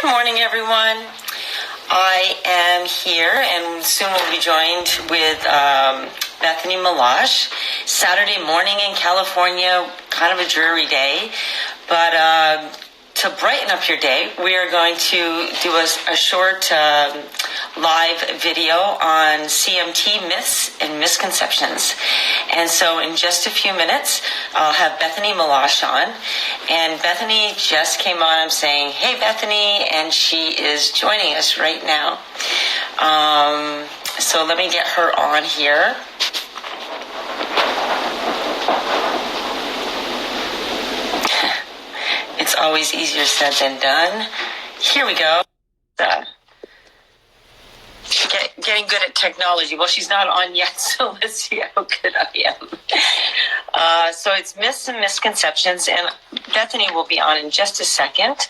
Good morning, everyone. I am here and soon we'll be joined with Bethany Malash. Saturday morning in California, kind of a dreary day, but to brighten up your day, we are going to do a short live video on CMT myths and misconceptions. And so in just a few minutes, I'll have Bethany Malash on. And Bethany just came on. I'm saying, hey, Bethany, and she is joining us right now. So let me get her on here. It's always easier said than done. Here we go. Getting good at technology. Well, she's not on yet, so let's see how good I am. So it's myths and misconceptions, and Bethany will be on in just a second.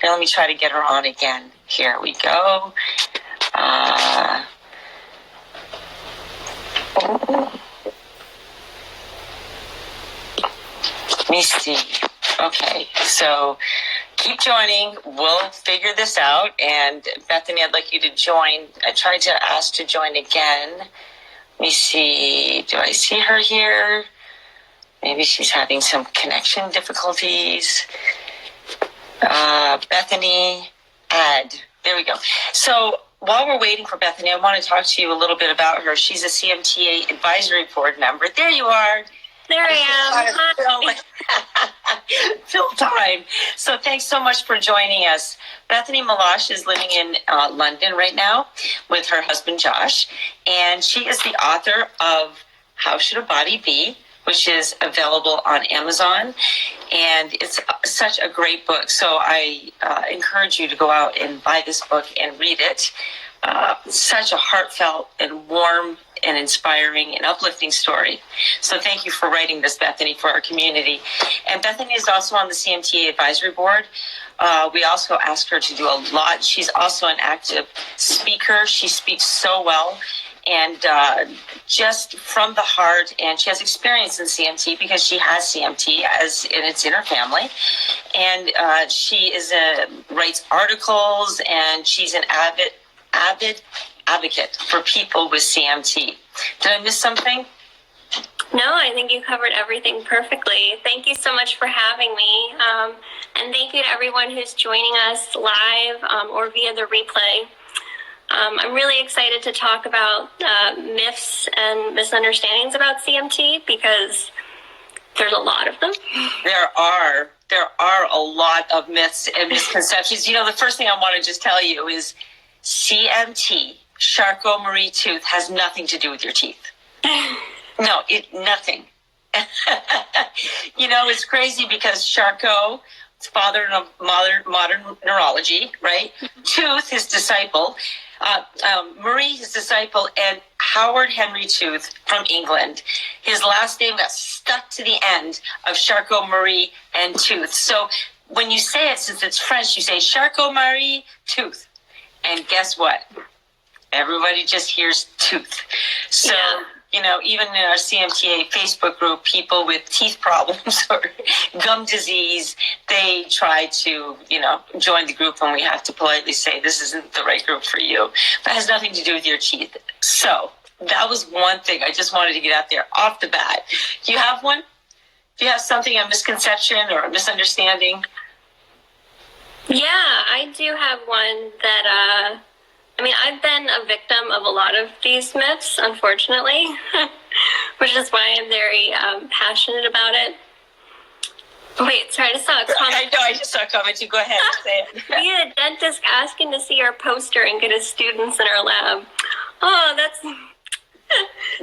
Here, let me try to get her on again. Here we go. Let me see. Okay, so keep joining. We'll figure this out. And Bethany, I'd like you to join. I tried to ask to join again. Let me see. Do I see her here? Maybe she's having some connection difficulties. Bethany, add. There we go. So while we're waiting for Bethany, I want to talk to you a little bit about her. She's a CMTA advisory board member. There you are. There I am. Fill time. So thanks so much for joining us. Bethany Malash is living in London right now with her husband, Josh. And she is the author of How Should a Body Be?, which is available on Amazon. And it's such a great book. So I encourage you to go out and buy this book and read it. Such a heartfelt and warm and inspiring and uplifting story. So thank you for writing this, Bethany, for our community. And Bethany is also on the CMTA advisory board. We also asked her to do a lot. She's also an active speaker. She speaks so well and just from the heart. And she has experience in CMT because she has CMT and it's in her family. And she writes articles, and she's an avid advocate for people with CMT. Did I miss something? No, I think you covered everything perfectly. Thank you so much for having me. And thank you to everyone who's joining us live or via the replay. I'm really excited to talk about myths and misunderstandings about CMT because there's a lot of them. There are a lot of myths and misconceptions. You know, the first thing I want to just tell you is CMT, Charcot Marie tooth, has nothing to do with your teeth. No, nothing. You know, it's crazy because Charcot, father of modern neurology, right? Tooth, his disciple, Marie, his disciple, and Howard Henry Tooth from England. His last name got stuck to the end of Charcot Marie and Tooth. So when you say it, since it's French, you say Charcot Marie Tooth. And guess what? Everybody just hears tooth. So, You know, even in our CMTA Facebook group, people with teeth problems or gum disease, they try to, join the group, and we have to politely say, this isn't the right group for you. But it has nothing to do with your teeth. So that was one thing I just wanted to get out there off the bat. Do you have one? Do you have something, a misconception or a misunderstanding? Yeah, I do have one that, I've been a victim of a lot of these myths, unfortunately, which is why I'm very passionate about it. Wait, sorry, I just saw a comment. I know, I just saw a comment too. Go ahead, say it. We had a dentist asking to see our poster and get his students in our lab. Oh, that's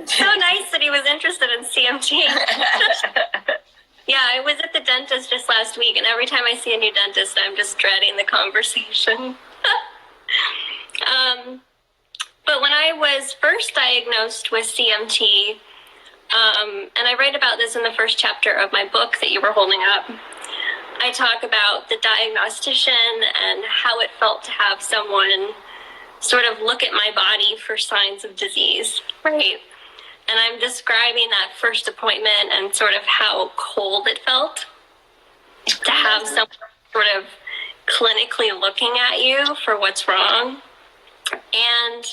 so nice that he was interested in CMT. Yeah, I was at the dentist just last week, and every time I see a new dentist, I'm just dreading the conversation. But when I was first diagnosed with CMT, and I write about this in the first chapter of my book that you were holding up, I talk about the diagnostician and how it felt to have someone sort of look at my body for signs of disease, right? And I'm describing that first appointment and sort of how cold it felt to have someone sort of clinically looking at you for what's wrong. And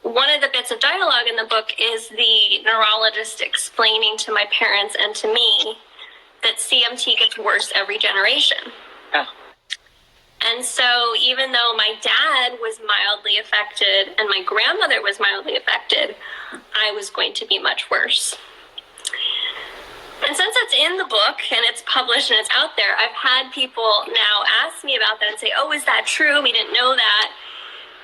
one of the bits of dialogue in the book is the neurologist explaining to my parents and to me that CMT gets worse every generation. Oh. And so even though my dad was mildly affected and my grandmother was mildly affected, I was going to be much worse. And since it's in the book and it's published and it's out there, I've had people now ask me about that and say, oh, is that true? We didn't know that.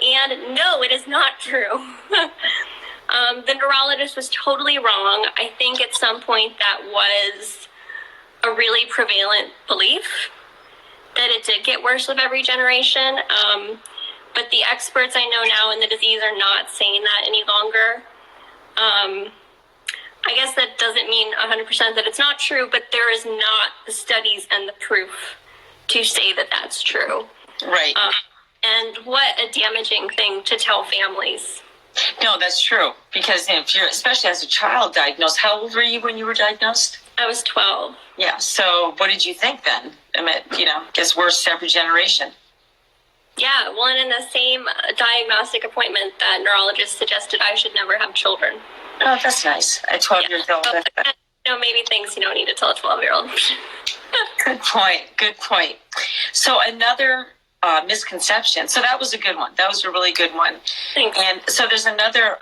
And no, it is not true. The neurologist was totally wrong. I think at some point that was a really prevalent belief that it did get worse with every generation. But the experts I know now in the disease are not saying that any longer. I guess that doesn't mean 100% that it's not true, but there is not the studies and the proof to say that that's true. Right. And what a damaging thing to tell families. No, that's true. Because if you're, especially as a child diagnosed, how old were you when you were diagnosed? I was 12. Yeah. So what did you think then? I mean, gets worse every generation. Yeah. Well, and in the same diagnostic appointment, that neurologist suggested I should never have children. Oh, that's nice. At 12 years old. Maybe things you don't need to tell a 12-year-old. Good point. Good point. So another misconception. So that was a good one. That was a really good one. Thanks. And so there's another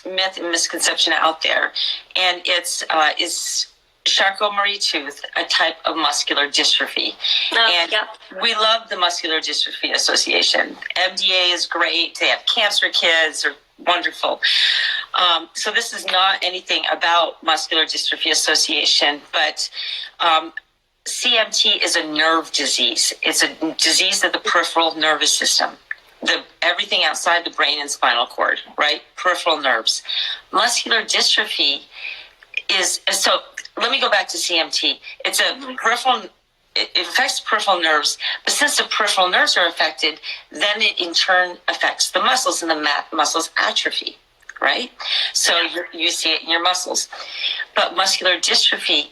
myth and misconception out there, and it's is Charcot Marie tooth a type of muscular dystrophy? And we love the Muscular Dystrophy Association. MDA is great. They have cancer kids. They're wonderful. So this is not anything about Muscular Dystrophy Association, but CMT is a nerve disease. It's a disease of the peripheral nervous system. Everything outside the brain and spinal cord, right? Peripheral nerves. Muscular dystrophy is, so let me go back to CMT. It's a peripheral, it affects peripheral nerves, but since the peripheral nerves are affected, then it in turn affects the muscles, and the muscles atrophy, right? So you see it in your muscles. But muscular dystrophy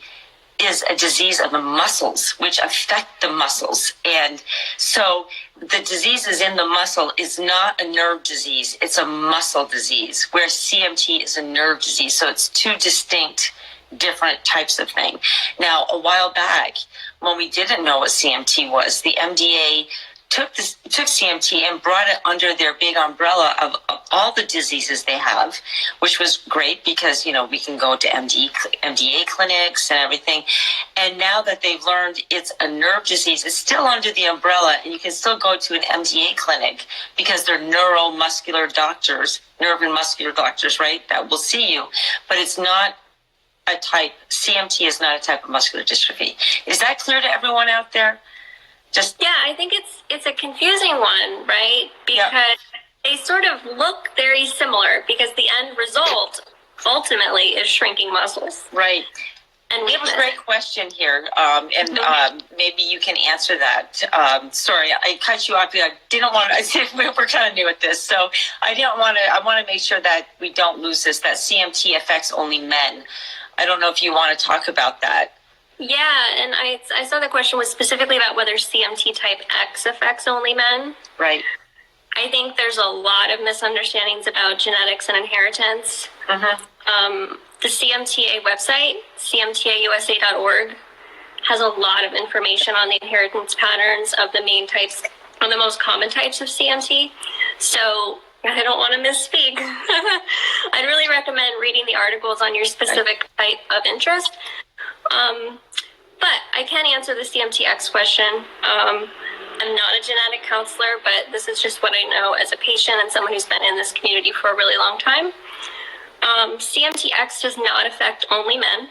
is a disease of the muscles, which affect the muscles. And so the disease is in the muscle is not a nerve disease, it's a muscle disease, where CMT is a nerve disease. So it's two distinct, different types of thing. Now, a while back, when we didn't know what CMT was, the MDA took CMT and brought it under their big umbrella of all the diseases they have, which was great because, we can go to MDA clinics and everything. And now that they've learned it's a nerve disease, it's still under the umbrella, and you can still go to an MDA clinic because they're neuromuscular doctors, nerve and muscular doctors, right, that will see you. But it's not a type, CMT is not a type of muscular dystrophy. Is that clear to everyone out there? I think it's a confusing one, right? Because they sort of look very similar, because the end result ultimately is shrinking muscles. Right. And we have a great question here, maybe you can answer that. Sorry, I cut you off. I didn't want to. We're kind of new at this, so I want to make sure that we don't lose this. That CMT affects only men. I don't know if you want to talk about that. Yeah, and I saw the question was specifically about whether CMT type X affects only men. Right. I think there's a lot of misunderstandings about genetics and inheritance. The CMTA website, cmtausa.org, has a lot of information on the inheritance patterns of the main types, or the most common types of CMT. So I don't want to misspeak. I'd really recommend reading the articles on your specific type of interest. But I can answer the CMTX question. I'm not a genetic counselor, but this is just what I know as a patient and someone who's been in this community for a really long time. CMTX does not affect only men.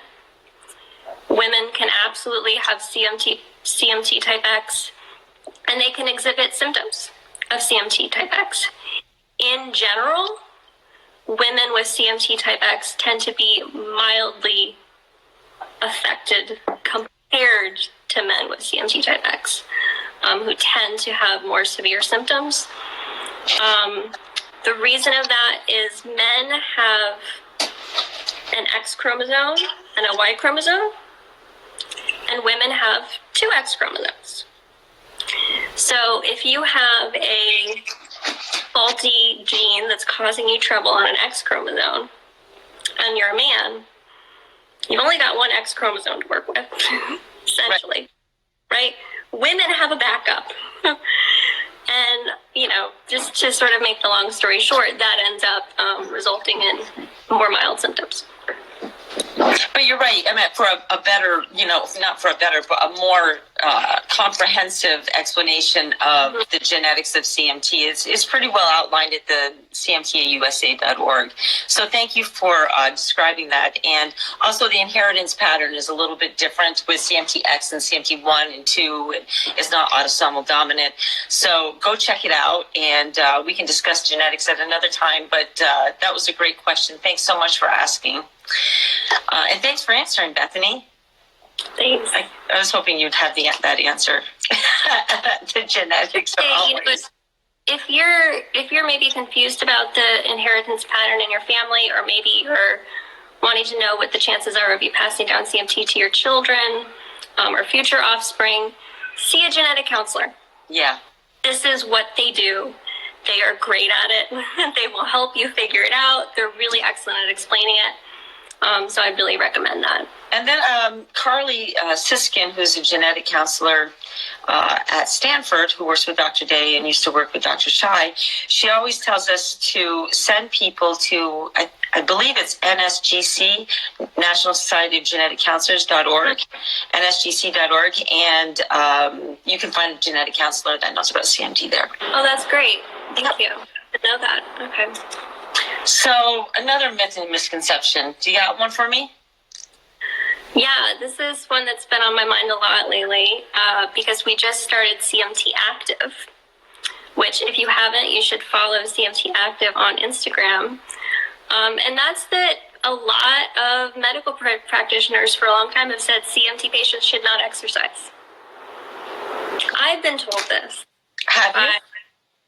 Women can absolutely have CMT type X, and they can exhibit symptoms of CMT type X. In general, women with CMT type X tend to be mildly affected compared to men with CMT type X, who tend to have more severe symptoms. The reason of that is men have an X chromosome and a Y chromosome, and women have two X chromosomes. if you have a faulty gene that's causing you trouble on an X chromosome, and you're a man, you've only got one X chromosome to work with, essentially, right? Women have a backup. And, just to sort of make the long story short, that ends up resulting in more mild symptoms. But you're right. I mean, for a better, not for a better, but a more comprehensive explanation of the genetics of CMT is pretty well outlined at the cmtausa.org. So thank you for describing that. And also the inheritance pattern is a little bit different with CMTX and CMT1 and 2. It's not autosomal dominant. So go check it out, and we can discuss genetics at another time. But that was a great question. Thanks so much for asking. And thanks for answering, Bethany. Thanks. I was hoping you'd have that answer. The genetics are always. If you're maybe confused about the inheritance pattern in your family, or maybe you're wanting to know what the chances are of you passing down CMT to your children or future offspring, see a genetic counselor. Yeah. This is what they do. They are great at it. They will help you figure it out. They're really excellent at explaining it. So I really recommend that. And then Carly Siskin, who's a genetic counselor at Stanford, who works with Dr. Day and used to work with Dr. Shai, she always tells us to send people to, I believe it's NSGC, National Society of Genetic Counselors.org, nsgc.org, and you can find a genetic counselor that knows about CMT there. Oh, that's great. Thank you. I didn't know that. Okay. So another myth and misconception. Do you got one for me? Yeah, this is one that's been on my mind a lot lately because we just started CMT Active, which if you haven't, you should follow CMT Active on Instagram. And that's that a lot of medical practitioners for a long time have said CMT patients should not exercise. I've been told this. Have you?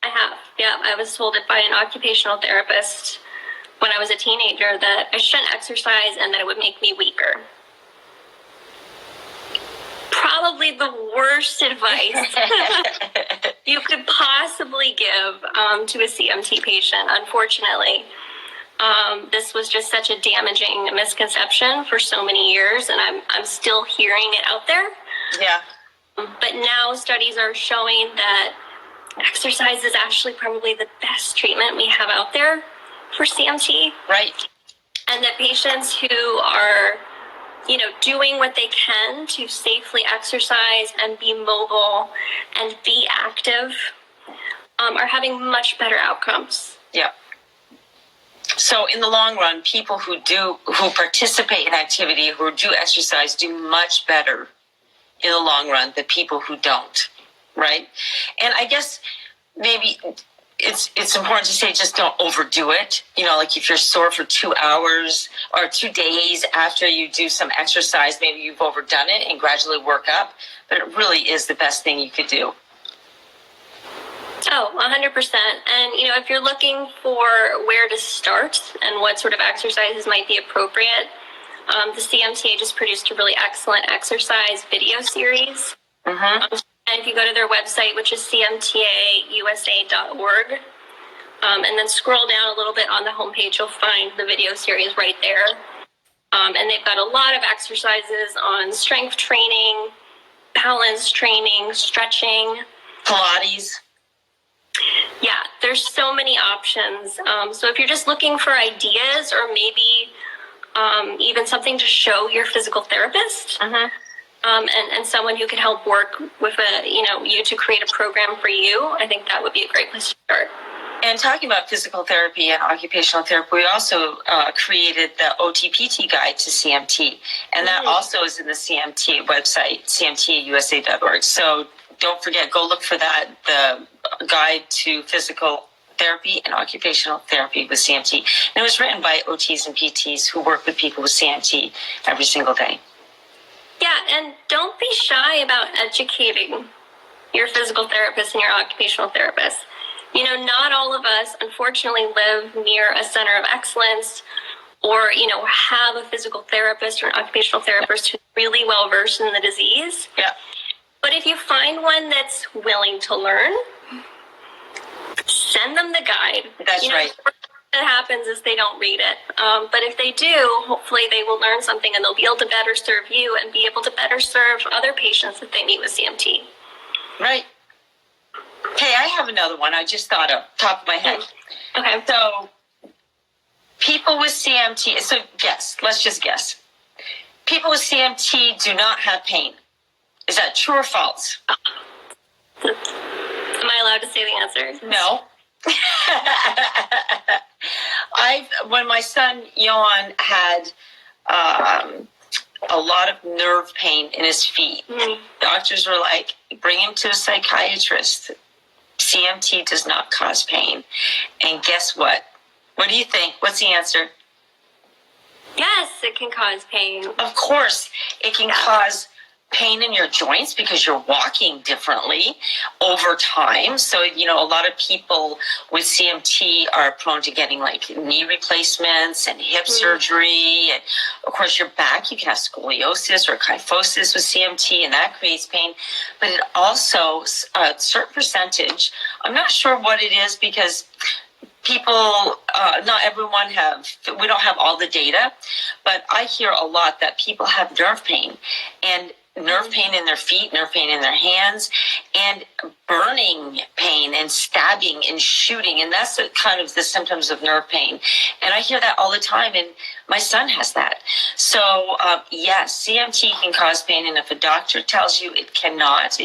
I have. Yeah, I was told it by an occupational therapist when I was a teenager that I shouldn't exercise and that it would make me weaker. Probably the worst advice you could possibly give to a CMT patient, unfortunately. This was just such a damaging misconception for so many years, and I'm still hearing it out there. Yeah. But now studies are showing that exercise is actually probably the best treatment we have out there for CMT. Right. And that patients who are, doing what they can to safely exercise and be mobile and be active are having much better outcomes. Yeah. So in the long run, people who participate in activity, who do exercise, do much better in the long run than people who don't. Right. And I guess maybe it's important to say just don't overdo it. Like if you're sore for 2 hours or 2 days after you do some exercise, maybe you've overdone it, and gradually work up. But it really is the best thing you could do. Oh, 100%. And, if you're looking for where to start and what sort of exercises might be appropriate, the CMTA just produced a really excellent exercise video series. Mm-hmm. And if you go to their website, which is cmtausa.org, and then scroll down a little bit on the homepage, you'll find the video series right there. And they've got a lot of exercises on strength training, balance training, stretching. Pilates. Yeah, there's so many options. So if you're just looking for ideas or maybe even something to show your physical therapist, mm-hmm. And someone who can help work with you to create a program for you, I think that would be a great place to start. And talking about physical therapy and occupational therapy, we also created the OTPT guide to CMT, and that also is in the CMT website, cmtausa.org. So don't forget, go look for that, the guide to physical therapy and occupational therapy with CMT. And it was written by OTs and PTs who work with people with CMT every single day. Yeah, and don't be shy about educating your physical therapist and your occupational therapist. Not all of us, unfortunately, live near a center of excellence or, have a physical therapist or an occupational therapist who's really well-versed in the disease. Yeah. But if you find one that's willing to learn, send them the guide. That's right. What happens is they don't read it. But if they do, hopefully they will learn something and they'll be able to better serve you and be able to better serve other patients that they meet with CMT. Right. Okay, I have another one I just thought of, top of my head. Okay. So, people with CMT, so guess, let's just guess. People with CMT do not have pain. Is that true or false? Am I allowed to say the answer? No. When my son Johan had a lot of nerve pain in his feet, doctors were like, bring him to a psychiatrist. CMT does not cause pain. And guess what? What do you think? What's the answer? Yes, it can cause pain. Of course, it can cause pain in your joints because you're walking differently over time. So, a lot of people with CMT are prone to getting like knee replacements and hip surgery. And of course, your back, you can have scoliosis or kyphosis with CMT, and that creates pain. But it also, a certain percentage, I'm not sure what it is because people, not everyone we don't have all the data, but I hear a lot that people have nerve pain, and nerve pain in their feet, nerve pain in their hands, and burning pain and stabbing and shooting. And that's kind of the symptoms of nerve pain. And I hear that all the time, and my son has that. So, yes, CMT can cause pain. And if a doctor tells you it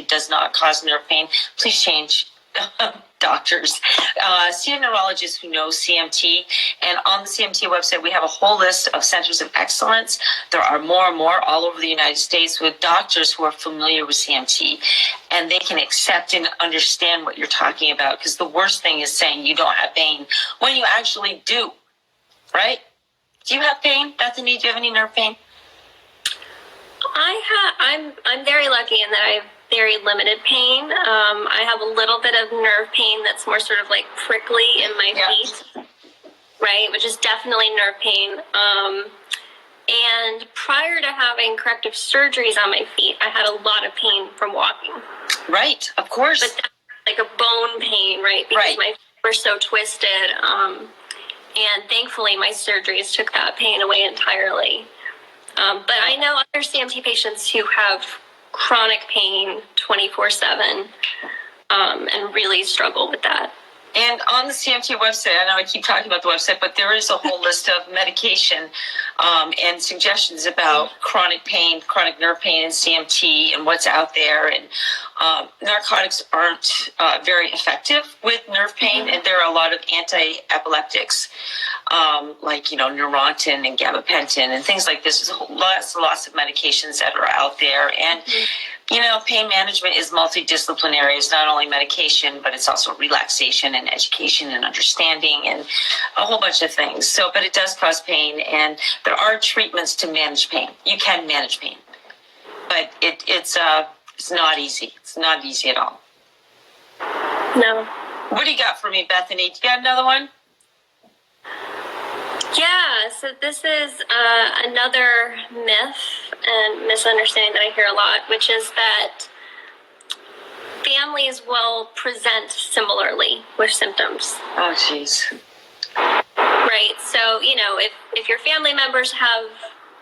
does not cause nerve pain, please change doctors. See a neurologist who knows CMT. And on the CMT website, we have a whole list of centers of excellence. There are more and more all over the United States with doctors who are familiar with CMT. And they can accept and understand what you're talking about. Because the worst thing is saying you don't have pain when you actually do. Right? Do you have pain, Bethany? Do you have any nerve pain? I'm very lucky in that I have very limited pain. I have a little bit of nerve pain that's more sort of like prickly in my feet, right? Which is definitely nerve pain. And prior to having corrective surgeries on my feet, I had a lot of pain from walking. Right, of course. But that's like a bone pain, right? Because my feet were so twisted. And thankfully, my surgeries took that pain away entirely. But I know other CMT patients who have chronic pain 24/7 and really struggle with that. And on the CMT website, I know I keep talking about the website, but there is a whole list of medication and suggestions about chronic pain, chronic nerve pain, and CMT, and what's out there. And narcotics aren't very effective with nerve pain, and there are a lot of anti-epileptics, like Neurontin and gabapentin and things like this. There's lots of medications that are out there, and pain management is multidisciplinary. It's not only medication, but it's also relaxation and education and understanding and a whole bunch of things. So, but it does cause pain, and there are treatments to manage pain. You can manage pain, but it's not easy. It's not easy at all. No. What do you got for me, Bethany? Do you got another one? Yeah, so this is another myth and misunderstanding that I hear a lot, which is that families will present similarly with symptoms. Oh, jeez. Right, so, if your family members have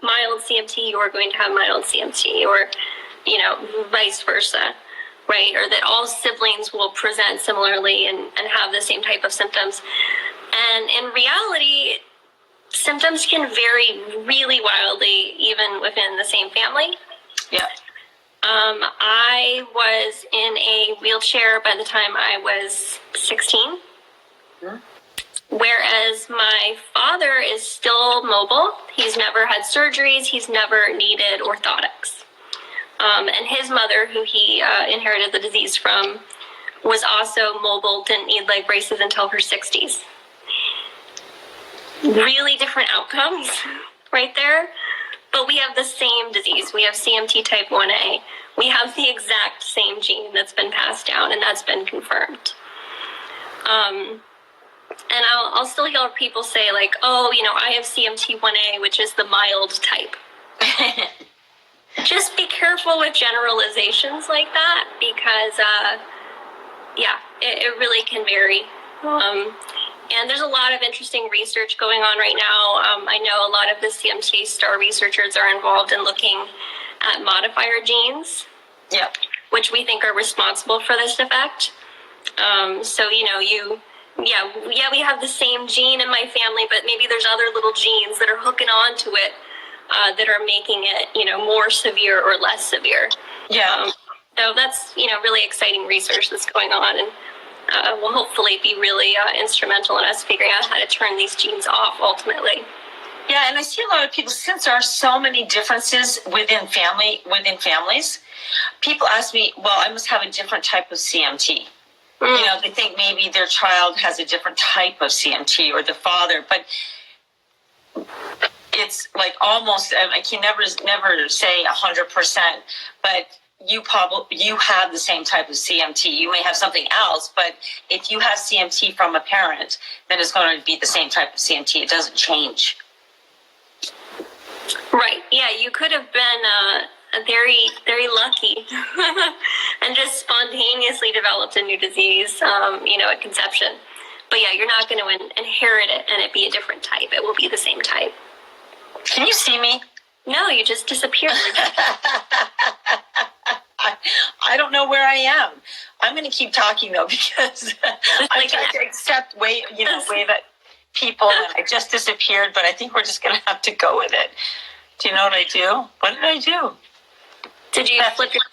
mild CMT, you are going to have mild CMT, or, vice versa, right? Or that all siblings will present similarly and have the same type of symptoms. And in reality, symptoms can vary really wildly, even within the same family. Yeah. I was in a wheelchair by the time I was 16. Mm-hmm. Whereas my father is still mobile. He's never had surgeries. He's never needed orthotics. And his mother, who he inherited the disease from, was also mobile, didn't need leg braces until her 60s. Really different outcomes right there. But we have the same disease. We have CMT type 1A. We have the exact same gene that's been passed down, and that's been confirmed. And I'll still hear people say, like, I have CMT 1A, which is the mild type. just be careful with generalizations like that because, it really can vary. And there's a lot of interesting research going on right now. I know a lot of the CMT STAR researchers are involved in looking at modifier genes, Yep. which we think are responsible for this effect. So, we have the same gene in my family, but maybe there's other little genes that are hooking onto it that are making it, more severe or less severe. Yeah. So that's, really exciting research that's going on, and will hopefully be really instrumental in us figuring out how to turn these genes off ultimately. Yeah, and I see a lot of people, since there are so many differences within families, people ask me, well, I must have a different type of CMT. They think maybe their child has a different type of CMT or the father, but it's like almost, I can never say 100%, but you have the same type of CMT. You may have something else, but if you have CMT from a parent, then it's going to be the same type of CMT. It doesn't change. Right. Yeah, you could have been very, very lucky and just spontaneously developed a new disease, at conception. But yeah, you're not going to inherit it and it be a different type. It will be the same type. Can you see me? No, you just disappeared. I don't know where I am. I'm going to keep talking though because I'm trying to accept way that people. I just disappeared, but I think we're just going to have to go with it. Do you know what I do? What did I do? Did you flip your?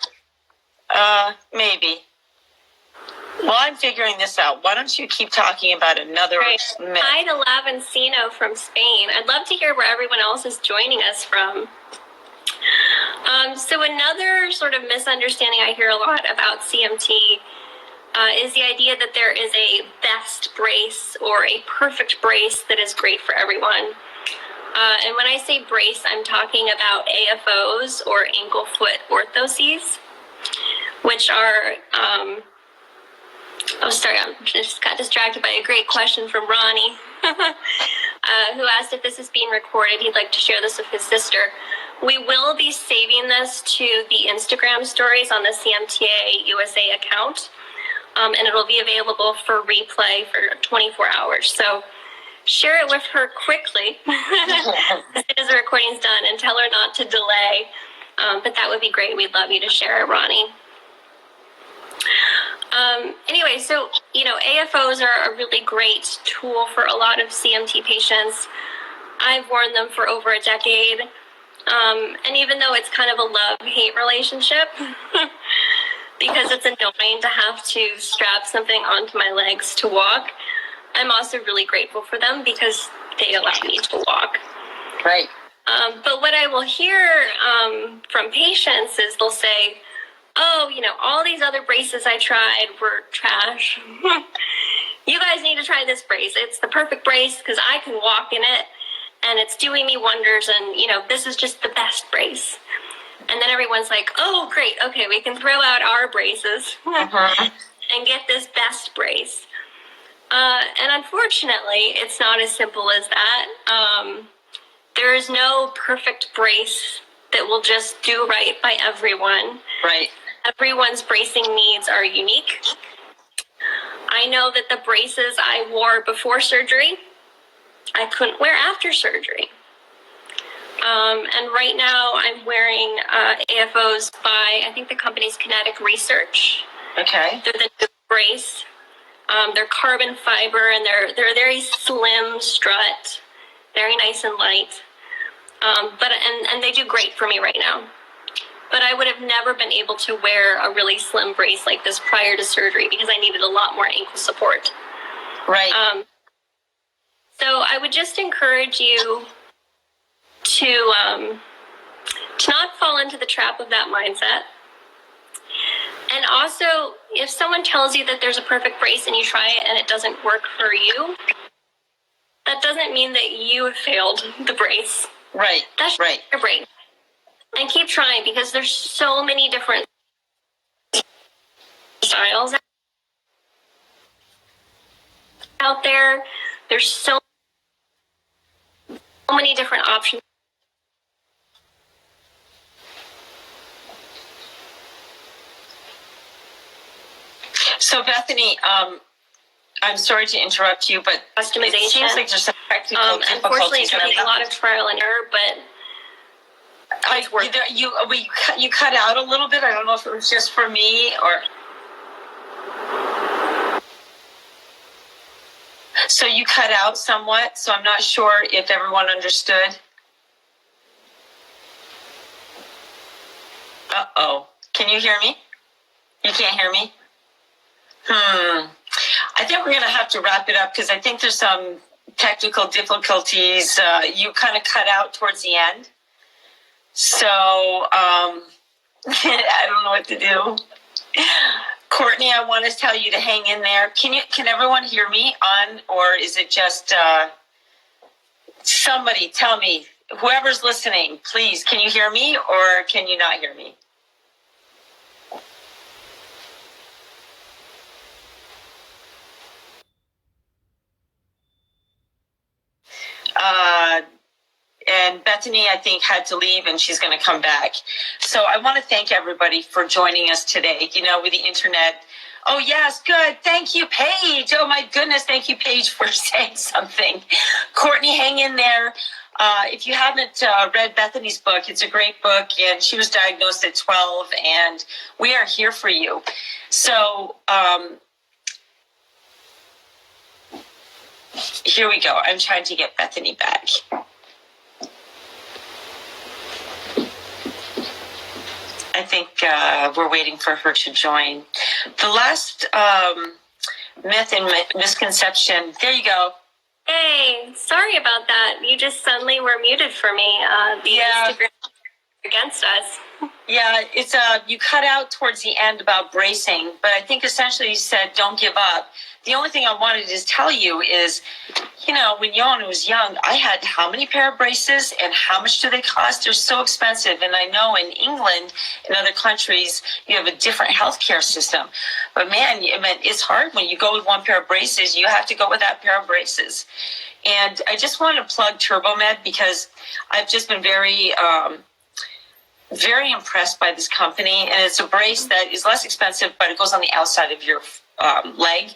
Maybe. Well, I'm figuring this out. Why don't you keep talking about another myth? Hi to Lavancino from Spain. I'd love to hear where everyone else is joining us from. So another sort of misunderstanding I hear a lot about CMT is the idea that there is a best brace or a perfect brace that is great for everyone. And when I say brace, I'm talking about AFOs or ankle foot orthoses, which are, I just got distracted by a great question from Ronnie, who asked if this is being recorded. He'd like to share this with his sister. We will be saving this to the Instagram stories on the CMTA USA account, and it'll be available for replay for 24 hours. So share it with her quickly as soon as the recording's done and tell her not to delay. But that would be great. We'd love you to share it, Ronnie. Anyway, so, AFOs are a really great tool for a lot of CMT patients. I've worn them for over a decade. And even though it's kind of a love-hate relationship, because it's annoying to have to strap something onto my legs to walk, I'm also really grateful for them because they allow me to walk. Right. But what I will hear from patients is they'll say, oh, all these other braces I tried were trash. You guys need to try this brace. It's the perfect brace because I can walk in it and it's doing me wonders, and, this is just the best brace. And then everyone's like, oh, great. Okay, we can throw out our braces and get this best brace. And unfortunately, it's not as simple as that. There is no perfect brace that will just do right by everyone. Right. Everyone's bracing needs are unique. I know that the braces I wore before surgery, I couldn't wear after surgery. And right now I'm wearing AFOs by, I think the company's Kinetic Research. Okay. They're the new brace. They're carbon fiber and they're a very slim strut, very nice and light. But they do great for me right now. But I would have never been able to wear a really slim brace like this prior to surgery because I needed a lot more ankle support. Right. So I would just encourage you to not fall into the trap of that mindset. And also, if someone tells you that there's a perfect brace and you try it and it doesn't work for you, that doesn't mean that you have failed the brace. Right. That's right. Your brain. And keep trying because there's so many different styles out there. There's so many different options. So Bethany, I'm sorry to interrupt you, but Customization. It seems like there's some technical unfortunately, difficulties. it can take a lot of trial and error, but it's worth it. You cut out a little bit. I don't know if it was just for me or. So you cut out somewhat, so I'm not sure if everyone understood. Uh-oh. Can you hear me? You can't hear me? I think we're going to have to wrap it up because I think there's some technical difficulties. You kind of cut out towards the end. So I don't know what to do. Courtney, I want to tell you to hang in there. Can everyone hear me on, or is it just somebody tell me, whoever's listening, please, can you hear me or can you not hear me? And Bethany, I think, had to leave and she's going to come back. So I want to thank everybody for joining us today. You know, with the internet. Oh, yes, good. Thank you, Paige. Oh, my goodness. Thank you, Paige, for saying something. Courtney, hang in there. If you haven't read Bethany's book, it's a great book. And she was diagnosed at 12, and we are here for you. So here we go. I'm trying to get Bethany back. I think we're waiting for her to join. The last myth and misconception. There you go. Hey, sorry about that. You just suddenly were muted for me. Instagram against us. Yeah, it's you cut out towards the end about bracing, but I think essentially you said don't give up. The only thing I wanted to tell you is, you know, when Johan was young, I had how many pair of braces and how much do they cost? They're so expensive. And I know in England and other countries, you have a different healthcare system. But man, it's hard when you go with one pair of braces, you have to go with that pair of braces. And I just want to plug TurboMed because I've just been very impressed by this company. And it's a brace that is less expensive, but it goes on the outside of your leg.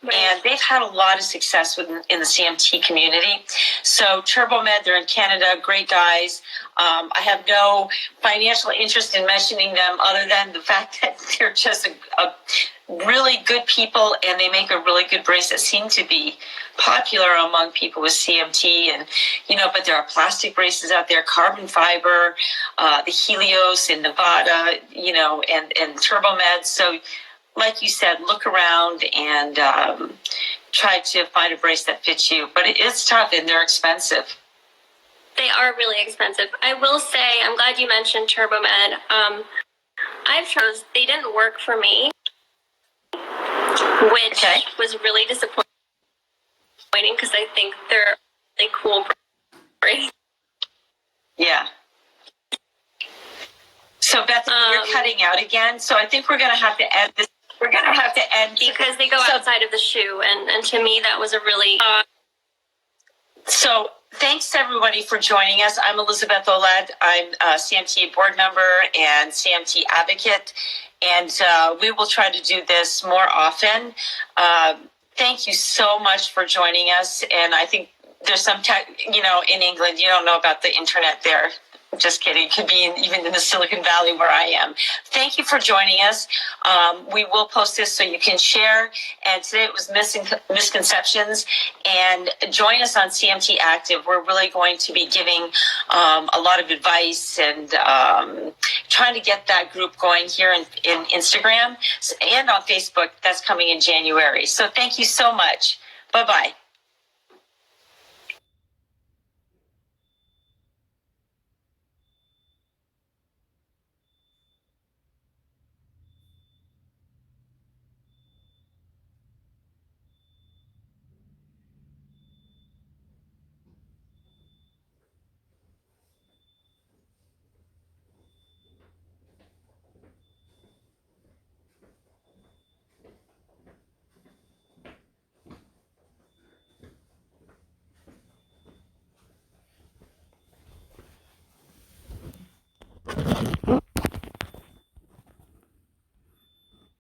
Right. And they've had a lot of success in the CMT community. So TurboMed, they're in Canada, great guys. I have no financial interest in mentioning them other than the fact that they're just a really good people and they make a really good brace that seem to be popular among people with CMT. And, you know, but there are plastic braces out there, carbon fiber, the Helios in Nevada, you know, and TurboMed. So like you said, look around and try to find a brace that fits you. But it's tough and they're expensive. They are really expensive. I will say, I'm glad you mentioned TurboMed. I've chose, they didn't work for me, which was really disappointing because I think they're really cool braces. Yeah. So Bethany, you're cutting out again. So I think we're going to have to end this. We're going to have to end. Because they go outside of the shoe. And to me, that was a really... So thanks, everybody, for joining us. I'm Elizabeth Oled. I'm a CMT board member and CMT advocate. And we will try to do this more often. Thank you so much for joining us. And I think there's some tech, you know, in England, you don't know about the internet there. Just kidding. It could be even in the Silicon Valley where I am. Thank you for joining us. We will post this so you can share. And today it was misconceptions. And join us on CMT Active. We're really going to be giving a lot of advice and trying to get that group going here in Instagram and on Facebook. That's coming in January. So thank you so much. Bye-bye.